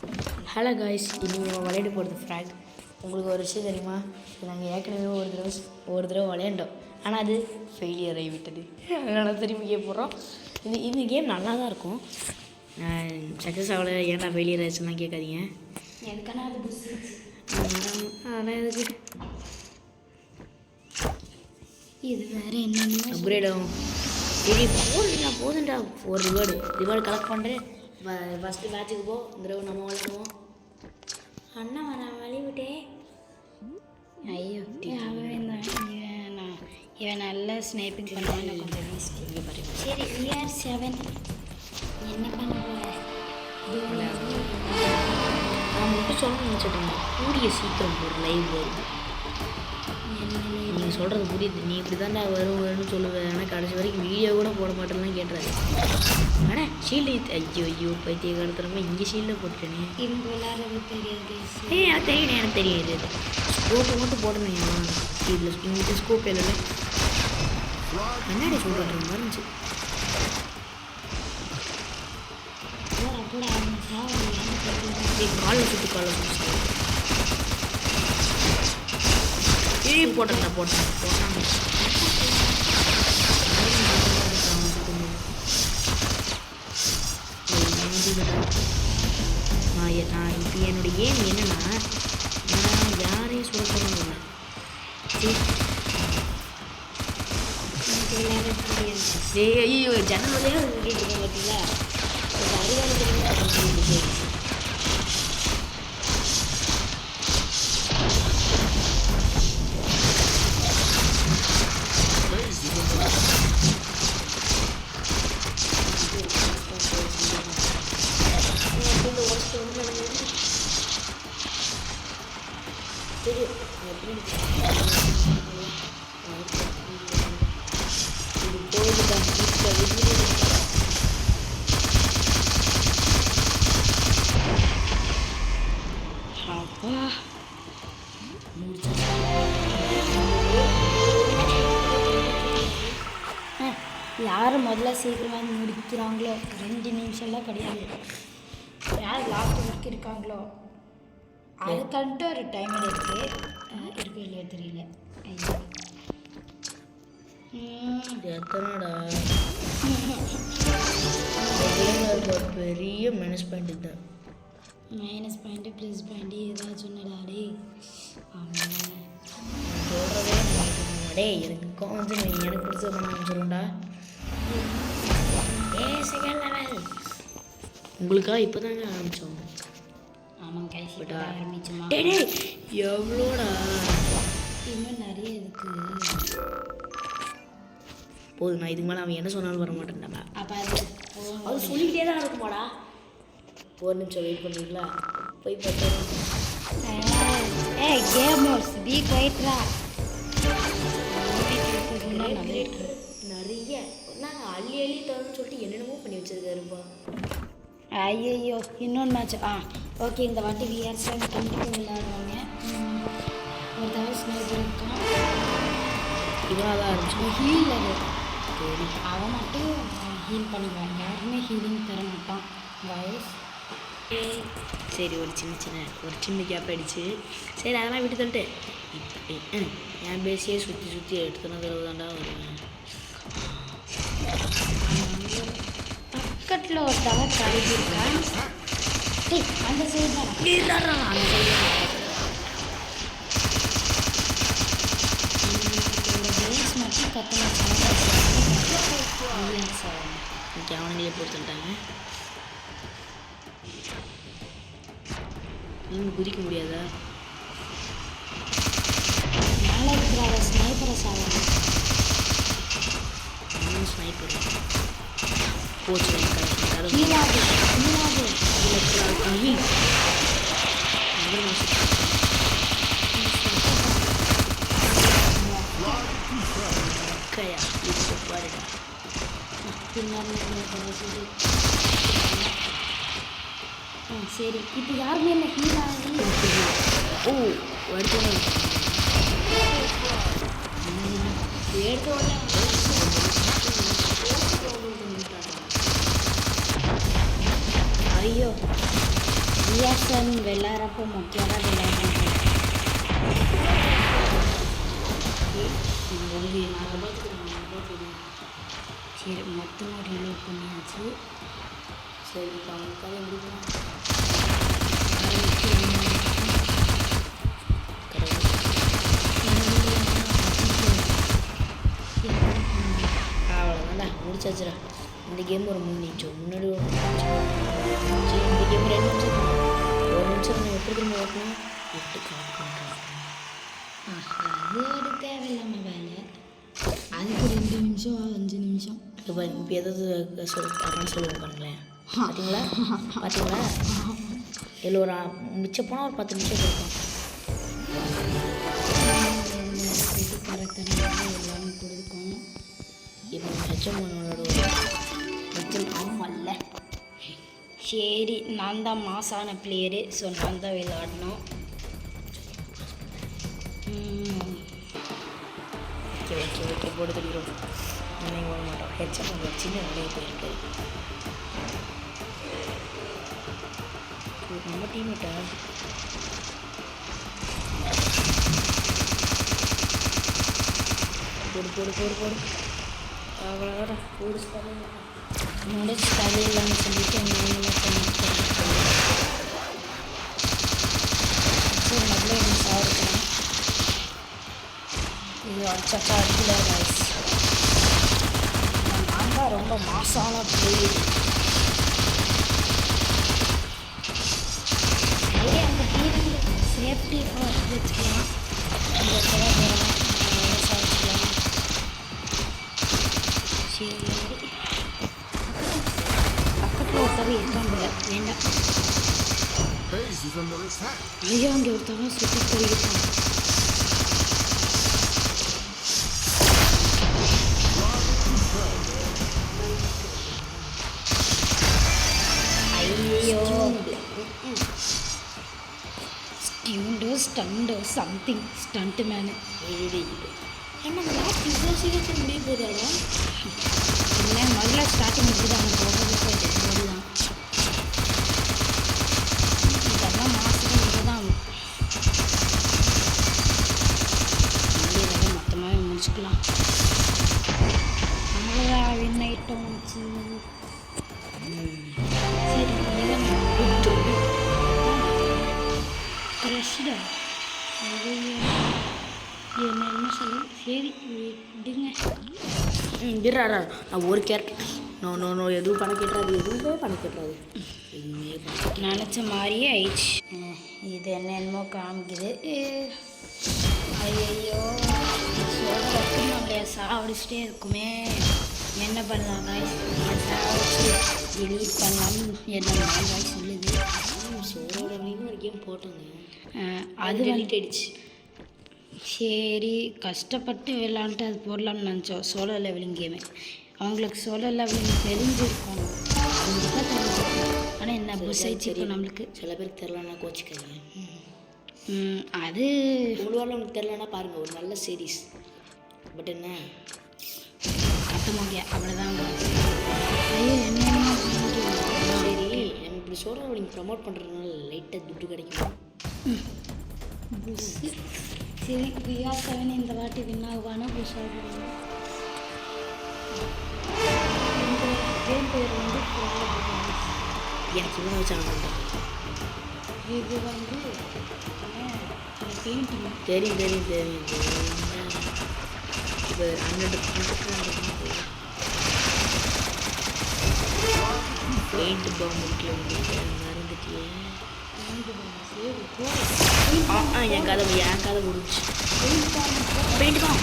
Hello guys, இன்றைக்கி நம்ம விளையாட போகிறது ஃப்ராக். உங்களுக்கு ஒரு விஷயம் தெரியுமா? நாங்கள் ஏற்கனவே ஒரு தடவை விளையாண்டோம், ஆனால் அது ஃபெயிலியர் ஆகிவிட்டது. அதனால் திரும்பி கேம் போடுறோம். இந்த கேம் நல்லா தான் இருக்கும். சக்ஸஸ் ஆகலை, ஏன்டா ஃபெயிலியர் ஆயிடுச்சுன்னா கேட்காதீங்க. எனக்கான அது புஸ் அதெல்லாம் எதுக்கு இது வேறு என்ன அப்கிரேட் ஆகும். சரி போதுண்டா ஒரு ரிவார்டு கலெக்ட் பண்ணுறேன். ஃபஸ்ட்டு மேட்ச்சுக்கு போ. இந்த தடவை நம்ம விளையாடுவோம். அண்ணா நான் வழிவிட்டே. ஐயோ இவன் நல்லா ஸ்னைப்பிங் பண்ணுவான்னு கொஞ்சம் வேஸ்ட். இங்கே பாருங்க. சரி ER 7 என்ன பண்ண போகிறேன்? நான் மட்டும் சொல்லணும்னு நினச்சிட்டேன். கூடிய சீக்கிரம் ஒரு லைவ் வருது. நீங்கள் சொல்கிறது புரியுது. நீ இப்படி தான்டா வரும்னு சொல்லுவேன், ஆனால் கடைசி வரைக்கும் வீடியோ கூட போட மாட்டேன்னு கேட்டுறாரு. ஆனால் ஷீல்டு ஐயோ பைத்திய காலத்துலமா இங்கே ஷீல்டை போட்டுட்டேனே. இவங்க விளாட்றது தெரியாது. எனக்கு தெரியும் இது ஸ்கோப்பை மட்டும் போடணும். இதில் இங்கிட்ட ஸ்கோப் இல்லைல்ல, கண்ணாடி சொல்கிற மாதிரி இருந்துச்சு. காலை சுற்றி போட்டேன். நான் இப்போ என்னுடைய கேம் என்னன்னா, நான் யாரையும் சொல்ல போகிறோம் இல்லை. ஐயோ ஜன்னல் வழியாக கேட்குறேன் பார்த்தீங்களா? அறிவாளி தெரியுமா? யார் முதல்ல சீக்கிரமாக முடிக்கிறாங்களோ, 2 நிமிஷம்லாம் கிடையாது, யார் லாஸ்ட் வரைக்கும் இருக்காங்களோ அதுக்கன்ட்டு ஒரு டைம் இருக்குது. இருக்கு இல்லையா தெரியல. எத்தனைடா பெரிய மைனஸ் பாயிண்ட் தான். மைனஸ் பாயிண்ட்டு ப்ளஸ் பாயிண்ட்டு ஏதாச்சும் சொன்னடாடே. சொல்கிறதே டே எனக்கும் வந்து எனக்கு பிடிச்சது பண்ண ஆரம்பிச்சிடும்டா. செகண்ட் லெவல் உங்களுக்கா இப்போ தாங்க ஆரம்பித்தோம். ஆமாம் கைசிட்டா ஆரம்பிச்சோமா? டே எவ்வளோடா? இன்னும் நிறைய இருக்குது. போதும், நான் இதுக்கு மேலே அவன் என்ன சொன்னாலும் வர மாட்டேன்டா. அப்போ அது சொல்லிக்கிட்டே தான் இருக்குமாடா. ஒரு நிமிஷம் வெயிட் பண்ணுறீங்களா? போய் பார்த்தோம். கேமர்ஸ் பி குவைட்ரா. நிறைய நாங்கள் அள்ளி தரணும்னு சொல்லிட்டு என்னென்னமோ பண்ணி வச்சிருக்காருப்பா. ஐயோ இன்னொன்று மேட்ச். ஓகே, இந்த வாட்டி VR 7 கண்டிப்பாக விளையாடுவாங்க. ஒரு தடவை ஸ்னைப்பர் இருக்கான். இவனாக தான் ஆரம்பிச்சு ஹீல். அது சரி, அவன் மட்டும் ஹீல் பண்ணிக்குவான். யாருமே ஹீலிங் தர மாட்டான். வயஸ் சரி, ஒரு சின்ன கேப் ஆகிடுச்சு. சரி, அதெல்லாம் விட்டு தள்ளிட்டு என் பேசியே சுற்றி எடுத்துன தடவை தாண்டா வருவேன். பக்கத்தில் ஒரு தடவை கழிஞ்சிருக்கான். அந்த சைடு தான் அந்த சைடு பேஸ் மட்டும் கத்தனை அவனுங்களே போட்டுட்டாங்க. நீங்கள் குதிக்க முடியாதா? மேலே இருக்கிற ஸ்னைப்பரை சாப்பிடும். ஸ்னைப்பர் போச்சு. கீழாது கையா பாருடா. பின்னாடி சரி, இப்போ யாருமே இல்லை. ஹீலாகி எடுத்த உடனே ஐயோ பிஎஸ்என் விளையாடுறப்போ முக்கியமாக விளையாடுறாங்க. இது வந்து சரி மொத்தமாக ரீலோட் பண்ணியாச்சு. சரி இப்போ அவங்களுக்காக முடிக்கலாம். அவ்வளோதான்டா முடிச்சாச்சுடா. இந்த கேம் ஒரு 3 நிமிஷம் முன்னாடி ஒரு 3 நிமிஷம். சரி இந்த கேம் 2 நிமிஷம் தான். 1 நிமிஷம் நான் எப்படி திரும்ப ஓட்டணும் 8 கணக்கு பண்ணுறேன். அது ஒரு தேவையில்லாமல் வேலை. அதுக்கு 2 நிமிஷம் 5 நிமிஷம். இப்போ இப்போ எதாவது அப்படின்னு சொல்லுவோம் பாருங்களேன். பார்த்தீங்களா இதில் ஒரு மிச்சம் போனால் ஒரு 10 நிமிஷம் இருக்கும். கரெக்டாக எல்லாமே கொடுக்கும். இப்போ ஹெச்எம்மோட மிச்சம் ஆமாம்ல. சரி நான் தான் மாசான பிளேயரு. ஸோ நான் தான் விளையாடணும். ஓகே போட்டு தெரியும். நீங்கள் போட மாட்டோம். ஹெச்எம் ஒரு சின்ன வேலையை போயிருக்கு. நம்ம டீமேட்டா போடு அவ்வளோதான் முடிச்சு தலையிலான்னு சொல்லிட்டு முதல்ல எனக்கு சாப்பிடலாம். இது அடிச்சாச்சா அடிக்கல ரைஸ். நான் தான் ரொம்ப மாசான பிளேயர். அந்த டீமில் சேஃப்டி வச்சுக்கலாம். அந்த சாப்பிடலாம். சரி பக்கத்தில் ஒருத்தவங்க இருக்காங்க வேண்டாம். ஐயா அங்கே ஒருத்தவங்க சுற்றி போயிருக்காங்க. ஐயோ ஸ்டண்டு சம்திங் ஸ்டண்ட்டு மேனு. என்ன லாஸ்ட் இவ்வளோ சீக்கிரத்தில் முடிய போதாடா? இல்லை முதல்ல ஸ்டார்டிங் இப்படி தான் போகிறது தான். இதெல்லாம் மாதத்துக்கு இங்கே தான் இதெல்லாம் மொத்தமாகவே முடிச்சுக்கலாம். அவ்வளோதான் வின் ஐட்டம் வச்சு. சரி ஃப்ரெஷ்டா என்ன சொல்லு. சரி விடுங்க. இருடா நான் ஒரு கேரக்டர் நோ எதுவும் பணம் கேட்டுறாது. எதுவுமே பணம் கேட்டுறாது. எதுவுமே நினச்ச மாதிரியே ஆயிடுச்சு. இது என்னென்னமோ காமிக்குது. ஐயோ சொல்கிறதுக்கு நம்மளைய சாவடிச்சிட்டே இருக்குமே. என்ன பண்ணலாம் சாவடிச்சு டெலீட் பண்ணலாம்னு என்ன மாதிரி சொல்லுது. சோலோட ஒரு கேம் போட்டோங்க. அது டெலீட் ஆயிடுச்சு. சரி கஷ்டப்பட்டு விளாண்டுட்டு அது போடலாம்னு நினச்சோம். Solo leveling game. அவங்களுக்கு சோலோ லெவலிங் தெரிஞ்சிருக்கும். ஆனால் என்ன புஷ் ஆயிடுச்சு இப்போ நம்மளுக்கு. சில பேருக்கு தெரிலன்னா கோச்சிக்கங்க. அது ஒருவேளை உங்களுக்கு தெரிலன்னா பாருங்கள், ஒரு நல்ல சீரீஸ். பட் என்ன கட்டமாங்க அவ்வளோதான். ஐயோ என்ன சரி நம்ம இப்படி சோலோ லெவலிங் ப்ரமோட் பண்ணுறதுனால லைட்டாக துட்டு கிடைக்கும். புஷ் சரி BR7 இந்த வாட்டி வின் ஆகுவானா புஷ் ஆகுவானா? இந்த கேம் பேர் வந்து எனக்கு இன்னும் வச்சாங்க. இது வந்து பெயிண்டிங் தெரியும் இப்போ 100 பெயிண்ட் பாம்புக்கு மறந்துட்டியே. என் கதை முடிஞ்சு பெயிண்ட் தான்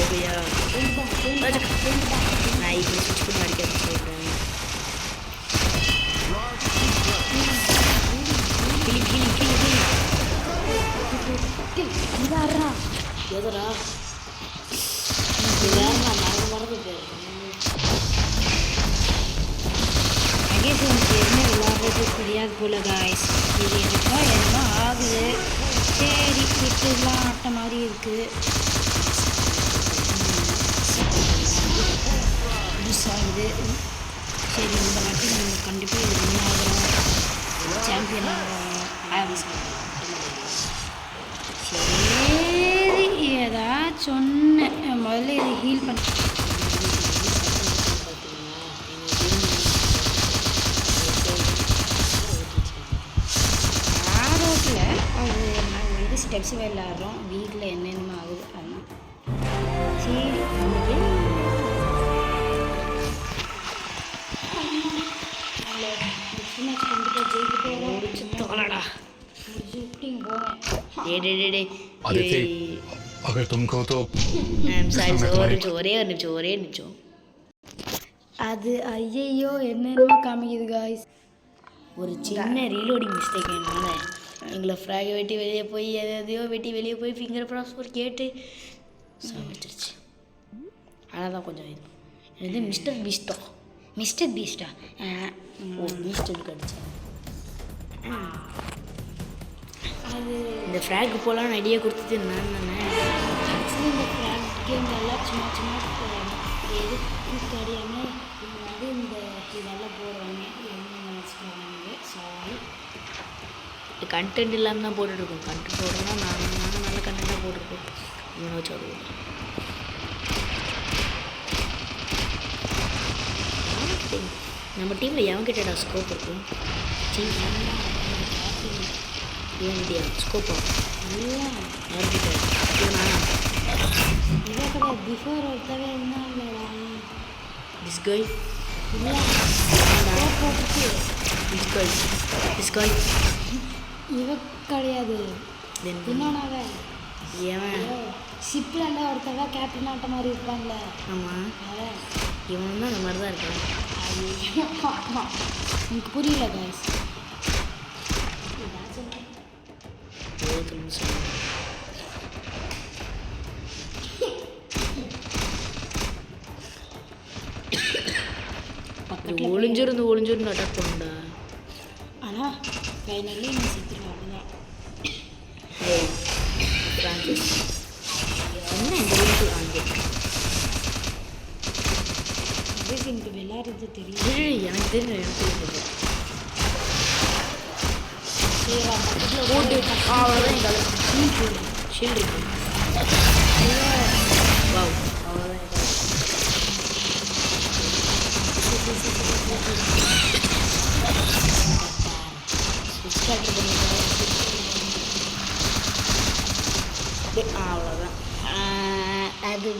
ஓகேயா? நான் இப்போ சுவிட்ச் பண்ணி அடிக்க சொல்கிறேன். எதரா மறந்து மகேஷ் எனக்கு என்ன விளையாடுறது தெரியாது போல காய்ஸ். இது எனக்கா என்ன ஆகுது. சரி விட்டுலாம் ஆட்ட மாதிரி இருக்குது. சரி இந்த வாட்டி நம்ம கண்டிப்பாக இது வின் ஆகிறோம், சாம்பியன் ஆகிறோம். சரி ஏதாச்சும் சொன்னேன் முதல்ல இது ஹீல் பண்ண ஆரோக்கில் அது நாங்கள் வந்து ஸ்டெப்ஸ் விளையாடுறோம், வீட்டில் என்னென்னமோ ஆகுது. அதெல்லாம் சரி நமக்கு நெக்ஸ்ட் மேட்ச் கண்டிப்பாக ஜெயிக்க போகிறோம். முடிச்சு தோலடா. ஷூட்டிங் போகிறேன். आदिति, अगर तुमको तो ஒரே ஒரு நிமிஷம். அது ஐயையோ என்னென்னமோ காமிக்குது காய்ஸ். ஒரு சின்ன ரீலோடிங் மிஸ்டேக் என்னால எங்களை ஃப்ராகை வெட்டி வெளியே போய் எதையோ வெட்டி வெளியே போய் ஃபிங்கர் பாஸ்வேர்ட் கேட்டு சாப்பிட்டுருச்சு. ஆனால் தான் கொஞ்சம் இது மிஸ்டர் பீஸ்டா மிஸ்டர் கிடச்சேன். அது இந்த ஃப்ராக் போகலான்னு ஐடியா கொடுத்தது நான் தானே. ஆக்சுவலி இந்த ஃப்ராக் கேம் எல்லாம் சும்மா எதுக்கு தெரியாமல் இவங்க வந்து இந்த இதெல்லாம் போடுவாங்க, என்ன நினச்சிக்கிறாங்க. சாரி, கண்டென்ட் இல்லாமல் தான் போட்டுட்ருக்கோம். கண்டென்ட் போடுறோம்னா நாங்கள் நல்ல கண்டென்ட்டாக போட்டிருக்கோம். இவனை வச்சு வருவோம். நம்ம டீமில் எவன்கிட்டடா ஸ்கோப் இருக்கும்? இவன்கிட்டயா ஸ்கோப்பா? யார்கிட்ட? இவனா? இவன் கூட பிஃபோர் ஒருத்தவே இருந்தாங்களா? This guy? இல்லை போட்டுச்சு. This guy? இவ கிடையாது, Then இன்னொன்னவன் எவன்? ஷிப்ல ஒருத்தவ கேப்டன் ஆட்ட மாதிரி இருப்பான்ல ஆமாம், அவன். இவன் தான் அந்த மாதிரி தான் இருக்கான். ஐயோ, ஆமாம், எனக்கு புரியல காய்ஸ். பக்கத்தில் ஒளிஞ்சிருந்து அட்டாக் பண்ணுடா. ஆனால் ஃபைனலி நான் செத்துருவேன். அப்படிதான் ஃப்ரான்சிஸ் என்ன இந்த வீட்டு வாங்க எனக்கு விளையாடுறது தெரியும். எனக்கு தெரியும். சரி பக்கத்தில் போட்டு அவ்வளோதான் எங்கள் ஷீல்டு இருக்கு. வாவ், அவ்வளோதான் அவ்வளோதான். அது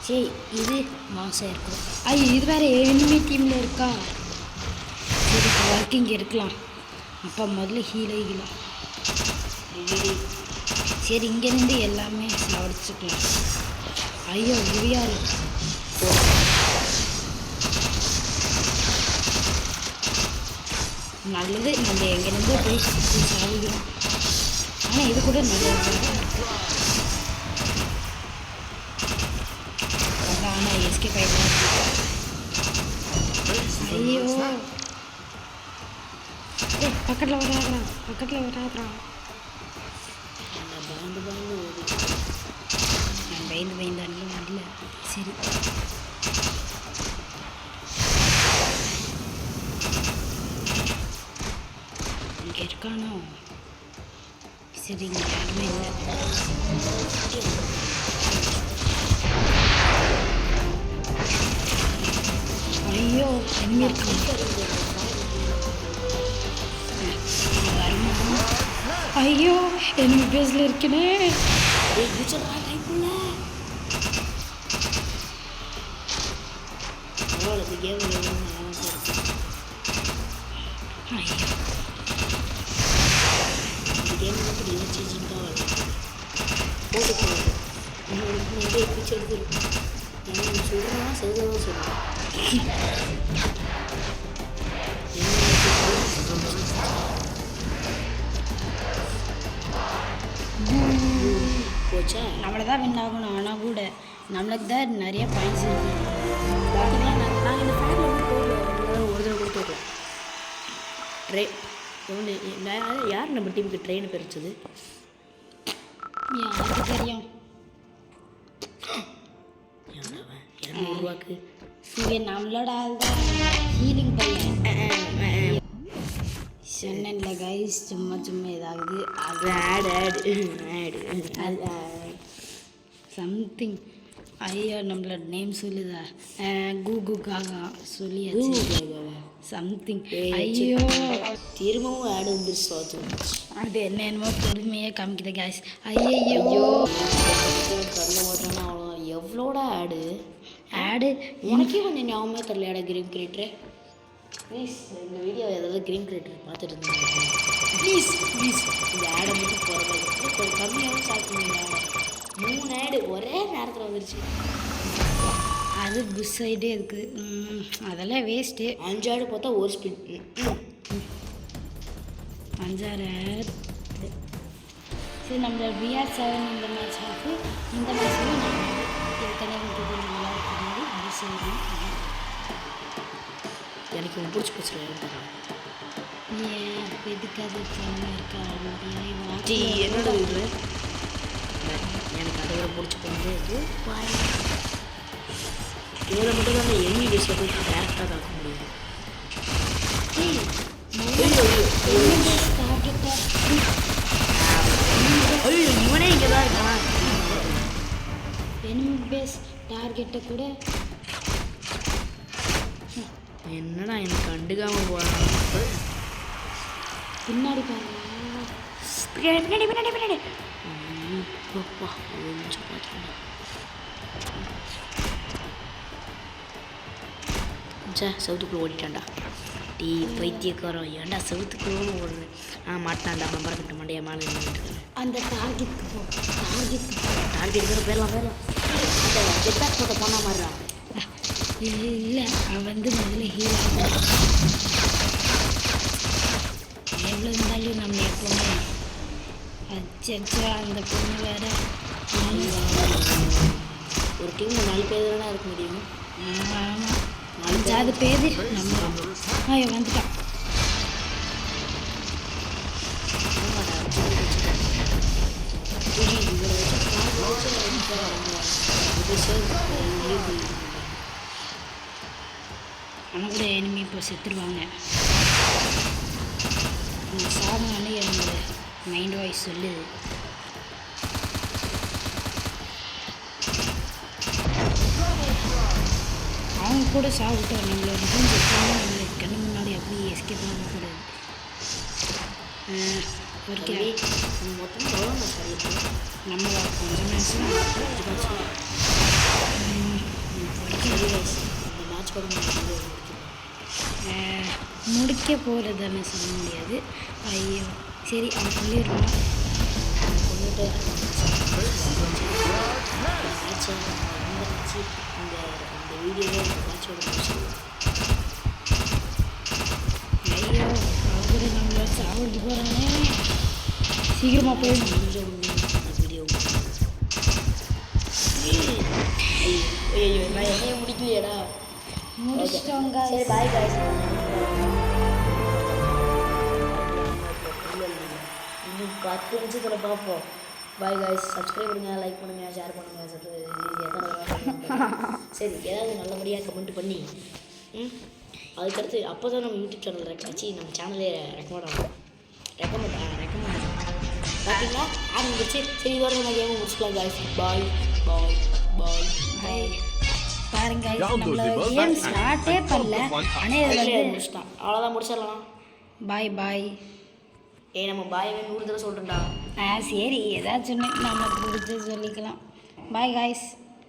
சரி இது மாதம் இருக்கும். ஐயோ இது வேறு எனிமி டீமில் இருக்கா? சரி ஒர்க்கிங் இருக்கலாம். அப்போ முதல்ல ஹீலாம். சரி இங்கேருந்து எல்லாமே சாப்பிடுச்சுக்கலாம். ஐயோ இவையாரு நல்லது, நம்ம எங்கேருந்து போய் சாப்பிடுகிறோம். ஆனால் இது கூட நல்லது. ஆனால் எஸ்கே பையன். ஐயோ பக்கத்தில் வராதுறான். நான் பயந்து அன்னும் வரல. சரி இங்கே இருக்கானோ? சரி இங்கே யாருமே இல்லை. ஐயோ என்ன இருக்கான்? ஐயோ எனக்கு பேஸில் இருக்கனே. போச்சா? நம்மளை தான் வின் ஆகணும். ஆனால் கூட நம்மளுக்கு தான் நிறைய பாயிண்ட்ஸ் இருக்கு. பார்த்தீங்கன்னா நாங்கள் இந்த ஃபேமிலி வந்து போகல, ஒரு தடவை கூட போகல. யார் நம்ம டீமுக்கு ட்ரெயின் பிரிச்சது? யாருக்கு தெரியும்? எவ்வளோவன்? 200 ரூபாய்க்கு இவன் நம்மளோட ஆள் தான் ஹீலிங் பையன். சொன்னேன்ல கைஸ், சும்மா சும்மா ஏதாவது அது ஆடு சம்திங். ஐயோ நம்மளோட நேம் சொல்லுதா? கூகு காகா சொல்லியாச்சு. சம்திங். ஐயோ திரும்பவும் ஆடு வந்துருச்சு. அது என்னென்னமோ பொறுமையாக காமிக்கிற கைஸ். ஐயோ கல்ல ஓட்டுறேன்னா அவ்வளோ எவ்வளோட ஆடு எனக்கே கொஞ்சம் ஞாபகமே தெரியலையாடா கிரீன் கிரியேட்டர். ப்ளீஸ் இந்த வீடியோ ஏதாவது கிரீன் கிரியேட்டர் பார்த்துட்டு இருந்தீங்க ப்ளீஸ் இந்த ஆடை மட்டும் போகிறது கொஞ்சம் கம்மியாகவும் ஸ்டார்ட் பண்ணுங்க. 3 ஆடு ஒரே நேரத்தில் வந்துருச்சு. அது புஷ் சைடே இருக்குது. அதெல்லாம் வேஸ்ட்டு. 5 ஆடு பார்த்தா ஒரு ஸ்பீட் 5 ஆடு. சரி நம்மளோட BR7 இந்த மேட்ச் ஆஃபு. இந்த மேட்ச்லையும் நான் ஏற்கனவே நல்லா இருக்கிறது புஷ் சைடு. எனக்கு இவன் பிடிச்சி போச்சு. ஏன் எதுக்காது இருக்கா ஜி என்னோட இது எனக்கு அதை விட பிடிச்சி போனது இதில் மட்டும் தான் அந்த எண்ணி டிஷ்ஷை போய் டேரெக்டாக தாக்க முடியும். ஐயோ இவனே இங்கே தான் இருக்கான். எனிமி பேஸ் டார்கெட்டை கூட என்னடா எனக்கு கண்டுக்காமல் போகிறான். பின்னாடி பாருங்க. பின்னாடி இப்பப்பா கொஞ்சம் பார்த்துக்கணும். செவத்துக்குள்ளே ஓடிட்டான்டா. டீ பைத்தியக்காரம் ஏன்டா செவத்துக்குள்ளே ஓடுறது? மாட்டான்டா பம்பரம் கட்ட மாட்டேன் மேலே அந்த டார்கெட்டுக்கு போ. டார்கெட் பேரலாம் அந்த ஜெட்பேக் போட்ட போன மாதிரிடா. இல்லை அவன் வந்து முதல்ல ஹீல் ஆகும். எவ்வளோ இருந்தாலும் நம்ம எப்போவுமே அச்சா அந்த பொண்ணு வேற. ஒரு டீமில் 4 பேர் தானே இருக்க முடியும். ஆமாம் 5 பேர் நம்ம வந்துட்டான். ஆனால் கூட எனிமி இப்போ செத்துருவாங்க. சாதனை என்னோட மைண்ட் வாய்ஸ் சொல்லுது. அவங்க கூட சாப்பிட்டோம். நம்மளோட ரிவெஞ்ச் எப்பவுமே நம்மளுக்கு கண்ணு முன்னாடி அப்படியே எஸ்கேப் ஆகக்கூடாது. ஒரு மொத்தம் எவ்வளோ நம்ம கொஞ்சம் மேட்ச் இந்த மேட்ச் கூட முடிக்க போகிறதானே சொல்ல முடியாது. ஐயோ சரி அவன் சொல்லிடுவான். கொண்டுட்டு இந்த வீடியோவே இந்த மேட்சோட ஐயோ அவங்க கூட நம்மள சாப்பிட்டு போகிறானே. சீக்கிரமாக போய் கொஞ்சம் இந்த வீடியோ ஐயோ நான் என்னைய முடிக்கலையடா. முடிச்சிட்டோங்க. சரி பாய் காய்ஸ். இன்னும் 10 நிமிஷத்தில் பார்ப்போம். Bye guys. சப்ஸ்கிரைப் பண்ணுங்கள், லைக் பண்ணுங்கள், ஷேர் பண்ணுங்கள். சரி ஏதாவது நல்லபடியாக கமெண்ட் பண்ணி அதுக்கடுத்து அப்போ தான் நம்ம யூடியூப் சேனல் நம்ம சேனலே ரெக்கமெண்ட் பார்த்தீங்களா ஆரம்பிச்சு. சரி இதோட நம்ம கேமை முடிச்சுக்கலாம் காய்ஸ். பாய் பாய் பாய் பாய். பாருங்க நம்மள கேம் ஸ்டார்ட்டே பண்ணல. ஆனால் முடிச்சிட்டான். அவ்வளோதான் முடிச்சிடலாம். பாய் பாய். நம்ம பாய் 100 தடவை சொல்கிறேன்டா. சரி ஏதாச்சும் நம்ம பிடிச்சி சொல்லிக்கலாம். Bye guys.